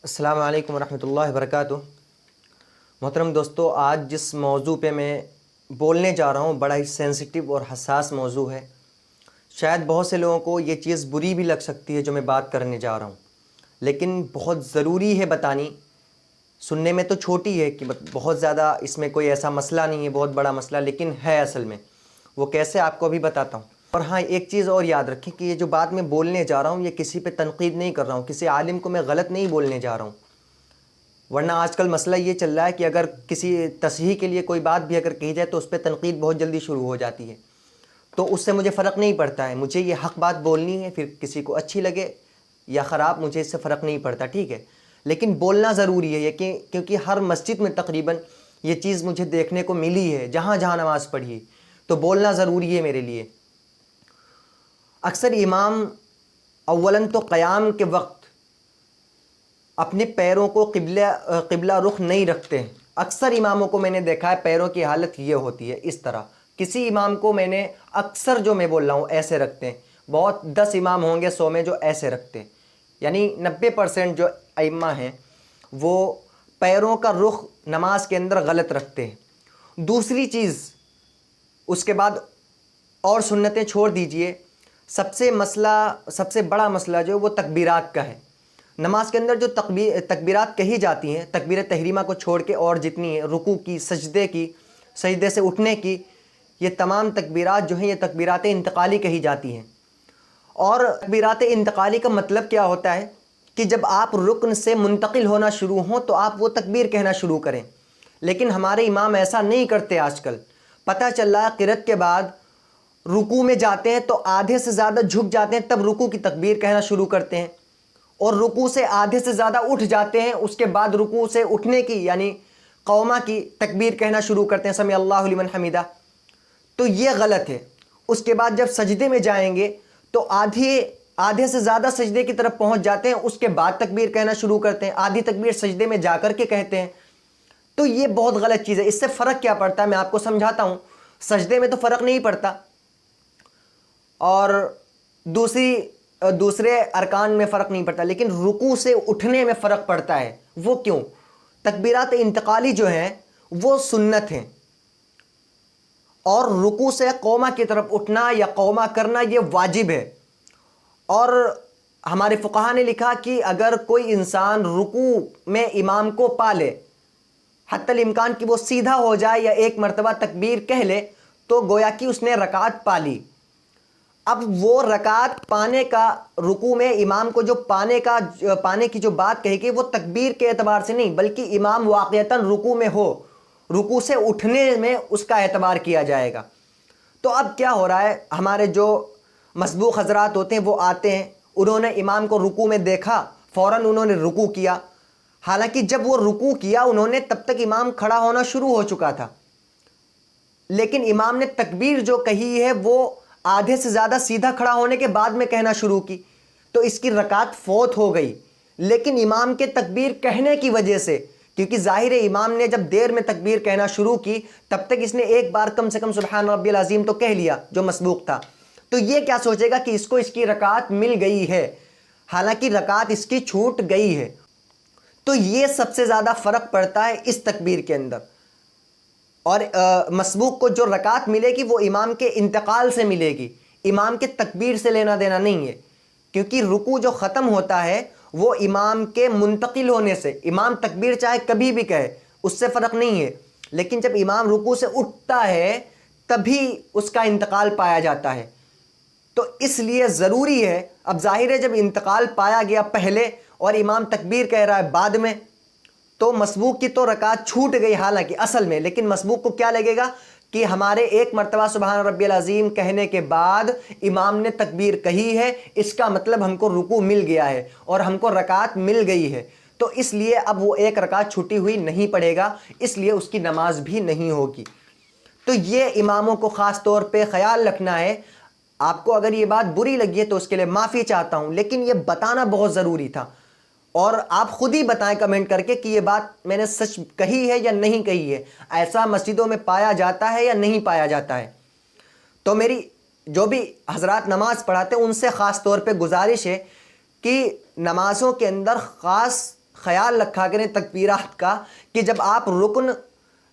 السلام علیکم ورحمۃ اللہ وبرکاتہ۔ محترم دوستو، آج جس موضوع پہ میں بولنے جا رہا ہوں بڑا ہی سینسٹیو اور حساس موضوع ہے۔ شاید بہت سے لوگوں کو یہ چیز بری بھی لگ سکتی ہے جو میں بات کرنے جا رہا ہوں، لیکن بہت ضروری ہے بتانی۔ سننے میں تو چھوٹی ہے کہ بہت زیادہ اس میں کوئی ایسا مسئلہ نہیں ہے، بہت بڑا مسئلہ، لیکن ہے اصل میں۔ وہ کیسے آپ کو ابھی بتاتا ہوں۔ اور ہاں، ایک چیز اور یاد رکھیں کہ یہ جو بات میں بولنے جا رہا ہوں یہ کسی پہ تنقید نہیں کر رہا ہوں، کسی عالم کو میں غلط نہیں بولنے جا رہا ہوں۔ ورنہ آج کل مسئلہ یہ چل رہا ہے کہ اگر کسی تصحیح کے لیے کوئی بات بھی اگر کہی جائے تو اس پہ تنقید بہت جلدی شروع ہو جاتی ہے۔ تو اس سے مجھے فرق نہیں پڑتا ہے، مجھے یہ حق بات بولنی ہے، پھر کسی کو اچھی لگے یا خراب مجھے اس سے فرق نہیں پڑتا، ٹھیک ہے۔ لیکن بولنا ضروری ہے، کیونکہ ہر مسجد میں تقریباً یہ چیز مجھے دیکھنے کو ملی ہے، جہاں جہاں نماز پڑھی ہے، تو بولنا ضروری ہے میرے لیے۔ اکثر امام اولاً تو قیام کے وقت اپنے پیروں کو قبلہ رخ نہیں رکھتے ہیں۔ اکثر اماموں کو میں نے دیکھا ہے پیروں کی حالت یہ ہوتی ہے، اس طرح۔ کسی امام کو میں نے اکثر جو میں بول رہا ہوں ایسے رکھتے ہیں، بہت 10 امام ہوں گے 100 میں جو ایسے رکھتے ہیں، یعنی 90% جو ائمہ ہیں وہ پیروں کا رخ نماز کے اندر غلط رکھتے ہیں۔ دوسری چیز، اس کے بعد اور سنتیں چھوڑ دیجئے، سب سے بڑا مسئلہ جو وہ تکبیرات کا ہے۔ نماز کے اندر جو تکبیرات کہی جاتی ہیں، تکبیر تحریمہ کو چھوڑ کے اور جتنی ہیں، رکوع کی، سجدے سے اٹھنے کی، یہ تمام تکبیرات جو ہیں یہ تکبیرات انتقالی کہی جاتی ہیں۔ اور تکبیرات انتقالی کا مطلب کیا ہوتا ہے کہ جب آپ رکن سے منتقل ہونا شروع ہوں تو آپ وہ تکبیر کہنا شروع کریں۔ لیکن ہمارے امام ایسا نہیں کرتے آج کل۔ پتہ چل رہا ہے قرأت کے بعد رکوع میں جاتے ہیں تو آدھے سے زیادہ جھک جاتے ہیں، تب رکوع کی تکبیر کہنا شروع کرتے ہیں، اور رکوع سے آدھے سے زیادہ اٹھ جاتے ہیں، اس کے بعد رکوع سے اٹھنے کی یعنی قومہ کی تکبیر کہنا شروع کرتے ہیں، سمع اللہ لمن حمیدہ۔ تو یہ غلط ہے۔ اس کے بعد جب سجدے میں جائیں گے تو آدھے سے زیادہ سجدے کی طرف پہنچ جاتے ہیں، اس کے بعد تکبیر کہنا شروع کرتے ہیں، آدھی تکبیر سجدے میں جا کر کے کہتے ہیں۔ تو یہ بہت غلط چیز ہے۔ اس سے فرق کیا پڑتا ہے میں آپ کو سمجھاتا ہوں۔ سجدے میں تو فرق نہیں پڑتا، اور دوسرے ارکان میں فرق نہیں پڑتا، لیکن رکوع سے اٹھنے میں فرق پڑتا ہے۔ وہ کیوں؟ تکبیرات انتقالی جو ہیں وہ سنت ہیں، اور رکوع سے قومہ کی طرف اٹھنا یا قومہ کرنا یہ واجب ہے۔ اور ہمارے فقہا نے لکھا کہ اگر کوئی انسان رکوع میں امام کو پا لے، حتی الامکان کہ وہ سیدھا ہو جائے یا ایک مرتبہ تکبیر کہہ لے، تو گویا کہ اس نے رکعت پا لی۔ اب وہ رکعت پانے کا، رکوع میں امام کو جو پانے کی جو بات کہی گئی وہ تکبیر کے اعتبار سے نہیں، بلکہ امام واقعتاً رکوع میں ہو، رکوع سے اٹھنے میں اس کا اعتبار کیا جائے گا۔ تو اب کیا ہو رہا ہے، ہمارے جو مسبوق حضرات ہوتے ہیں وہ آتے ہیں، انہوں نے امام کو رکوع میں دیکھا، فوراً انہوں نے رکوع کیا، حالانکہ جب وہ رکوع کیا انہوں نے تب تک امام کھڑا ہونا شروع ہو چکا تھا، لیکن امام نے تکبیر جو کہی ہے وہ آدھے سے زیادہ سیدھا کھڑا ہونے کے بعد میں کہنا شروع کی، تو اس کی رکعت فوت ہو گئی۔ لیکن امام کے تکبیر کہنے کی وجہ سے، کیونکہ ظاہر ہے امام نے جب دیر میں تکبیر کہنا شروع کی تب تک اس نے ایک بار کم سے کم سبحان ربی العظیم تو کہہ لیا جو مسبوق تھا، تو یہ کیا سوچے گا کہ اس کو اس کی رکعت مل گئی ہے، حالانکہ رکعت اس کی چھوٹ گئی ہے۔ تو یہ سب سے زیادہ فرق پڑتا ہے اس تکبیر کے اندر۔ اور مسبوق کو جو رکعت ملے گی وہ امام کے انتقال سے ملے گی، امام کے تکبیر سے لینا دینا نہیں ہے، کیونکہ رکوع جو ختم ہوتا ہے وہ امام کے منتقل ہونے سے، امام تکبیر چاہے کبھی بھی کہے اس سے فرق نہیں ہے، لیکن جب امام رکوع سے اٹھتا ہے تبھی اس کا انتقال پایا جاتا ہے۔ تو اس لیے ضروری ہے، اب ظاہر ہے جب انتقال پایا گیا پہلے اور امام تکبیر کہہ رہا ہے بعد میں، تو مسبوق کی تو رکعت چھوٹ گئی حالانکہ اصل میں، لیکن مسبوق کو کیا لگے گا کہ ہمارے ایک مرتبہ سبحان ربی العظیم کہنے کے بعد امام نے تکبیر کہی ہے، اس کا مطلب ہم کو رکوع مل گیا ہے اور ہم کو رکعت مل گئی ہے، تو اس لیے اب وہ ایک رکعت چھٹی ہوئی نہیں پڑے گا، اس لیے اس کی نماز بھی نہیں ہوگی۔ تو یہ اماموں کو خاص طور پہ خیال رکھنا ہے۔ آپ کو اگر یہ بات بری لگی ہے تو اس کے لیے معافی چاہتا ہوں، لیکن یہ بتانا بہت ضروری تھا، اور آپ خود ہی بتائیں کمنٹ کر کے کہ یہ بات میں نے سچ کہی ہے یا نہیں کہی ہے، ایسا مسجدوں میں پایا جاتا ہے یا نہیں پایا جاتا ہے۔ تو میری جو بھی حضرات نماز پڑھاتے ہیں ان سے خاص طور پہ گزارش ہے کہ نمازوں کے اندر خیال رکھا کریں تکبیرات کا کہ جب آپ رکن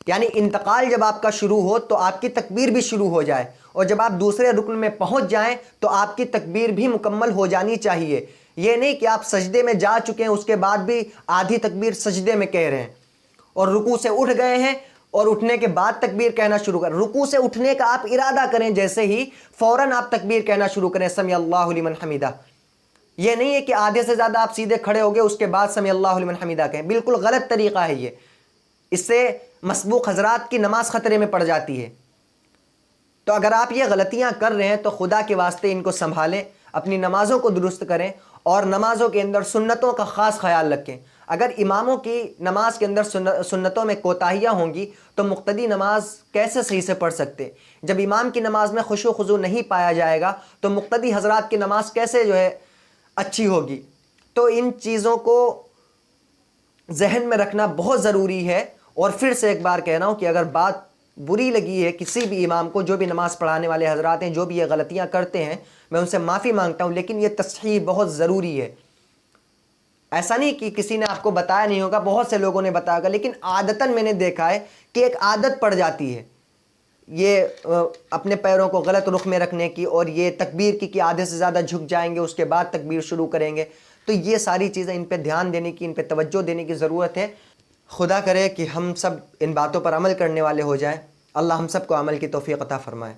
یعنی انتقال جب آپ کا شروع ہو تو آپ کی تکبیر بھی شروع ہو جائے، اور جب آپ دوسرے رکن میں پہنچ جائیں تو آپ کی تکبیر بھی مکمل ہو جانی چاہیے۔ یہ نہیں کہ آپ سجدے میں جا چکے ہیں اس کے بعد بھی آدھی تکبیر سجدے میں کہہ رہے ہیں، اور رکوع سے اٹھ گئے ہیں اور اٹھنے کے بعد تکبیر کہنا شروع کریں۔ رکوع سے اٹھنے کا آپ ارادہ کریں جیسے ہی، فوراً آپ تکبیر کہنا شروع کریں، سمیع اللہ لمن حمیدہ۔ یہ نہیں ہے کہ آدھے سے زیادہ آپ سیدھے کھڑے ہو گئے اس کے بعد سمیع اللہ لمن حمیدہ کہیں، بالکل غلط طریقہ ہے یہ، اس سے مسبوق حضرات کی نماز خطرے میں پڑ جاتی ہے۔ تو اگر آپ یہ غلطیاں کر رہے ہیں تو خدا کے واسطے ان کو سنبھالیں، اپنی نمازوں کو درست کریں، اور نمازوں کے اندر سنتوں کا خاص خیال رکھیں۔ اگر اماموں کی نماز کے اندر سنتوں میں کوتاہیاں ہوں گی تو مقتدی نماز کیسے صحیح سے پڑھ سکتے؟ جب امام کی نماز میں خشوع و خضوع نہیں پایا جائے گا تو مقتدی حضرات کی نماز کیسے اچھی ہوگی؟ تو ان چیزوں کو ذہن میں رکھنا بہت ضروری ہے۔ اور پھر سے ایک بار کہہ رہا ہوں کہ اگر بات بری لگی ہے کسی بھی امام کو، جو بھی نماز پڑھانے والے حضرات ہیں جو بھی یہ غلطیاں کرتے ہیں، میں ان سے معافی مانگتا ہوں، لیکن یہ تصحیح بہت ضروری ہے۔ ایسا نہیں کہ کسی نے آپ کو بتایا نہیں ہوگا، بہت سے لوگوں نے بتایا ہوگا، لیکن عادتاً میں نے دیکھا ہے کہ ایک عادت پڑ جاتی ہے یہ اپنے پیروں کو غلط رخ میں رکھنے کی، اور یہ تکبیر کی کہ آدھے سے زیادہ جھک جائیں گے اس کے بعد تکبیر شروع کریں گے۔ تو یہ ساری چیزیں ان پہ دھیان دینے کی، ان پہ توجہ دینے کی ضرورت ہے۔ خدا کرے کہ ہم سب ان باتوں پر عمل کرنے والے ہو جائیں۔ اللہ ہم سب کو عمل کی توفیق عطا فرمائے۔